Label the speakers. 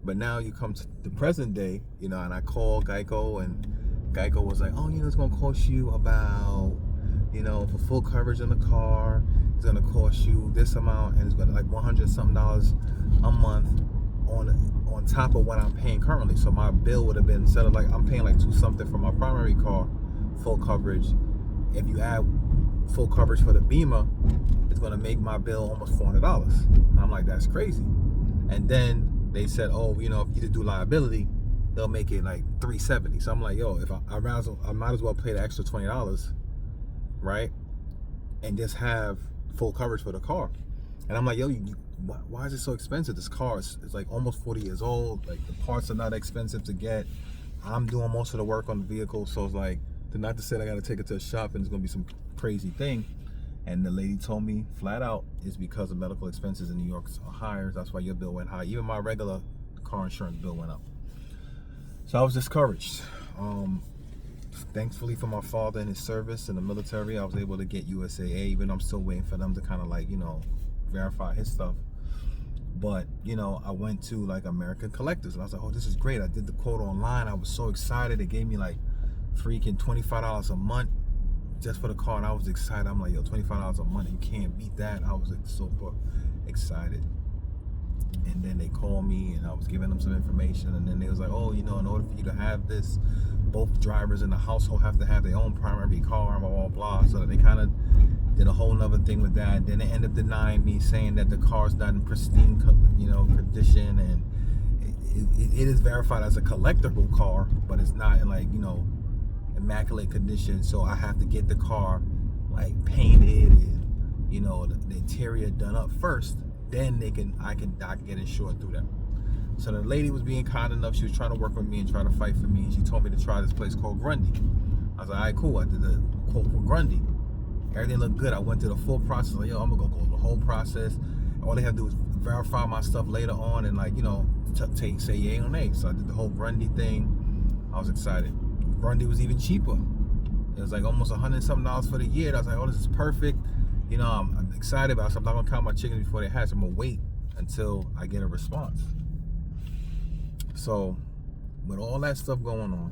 Speaker 1: But now you come to the present day, and I call Geico, and Geico was like, oh, it's gonna cost you about, for full coverage in the car, it's gonna cost you this amount, and it's gonna like $100 something a month on top of what I'm paying currently. So my bill would have been, instead of like I'm paying like $2 something for my primary car, full coverage. If you add full coverage for the Beamer, it's gonna make my bill almost $400. And I'm like, that's crazy. And then they said, oh, if you just do liability, they'll make it like $370. So I'm like, yo, if I might as well pay the extra $20, right? And just have full coverage for the car. And I'm like, yo, why is it so expensive? This car is like almost 40 years old. Like the parts are not expensive to get. I'm doing most of the work on the vehicle. So it's like, not to say I got to take it to a shop and it's going to be some crazy thing. And the lady told me flat out, it's because of medical expenses in New York are higher. That's why your bill went high. Even my regular car insurance bill went up. So I was discouraged. Thankfully for my father and his service in the military, I was able to get USAA, even though I'm still waiting for them to kind of like, verify his stuff. But, I went to like American Collectors and I was like, oh, this is great. I did the quote online. I was so excited. They gave me like freaking $25 a month just for the car, and I was excited. I'm like, yo, $25 a month, you can't beat that. I was like super excited. And then they called me and I was giving them some information, and then they was like, oh, in order for you to have this, both drivers in the household have to have their own primary car, blah blah blah. So they kind of did a whole nother thing with that. Then they ended up denying me, saying that the car's not in pristine condition, and it is verified as a collectible car, but it's not in like immaculate condition. So I have to get the car like painted and the interior done up first, then I can get insured through them. So the lady was being kind enough. She was trying to work with me and try to fight for me, and she told me to try this place called Grundy. I was like, all right, cool. I did the quote for Grundy. Everything looked good. I went through the full process. Like, yo, I'm gonna go through the whole process. All they have to do is verify my stuff later on and like say yay or nay. So I did the whole Grundy thing. I was excited. Grundy was even cheaper. It was like almost $100 something for the year. And I was like, oh, this is perfect. I'm excited about it. So I'm not gonna count my chickens before they hatch. I'm gonna wait until I get a response. So with all that stuff going on,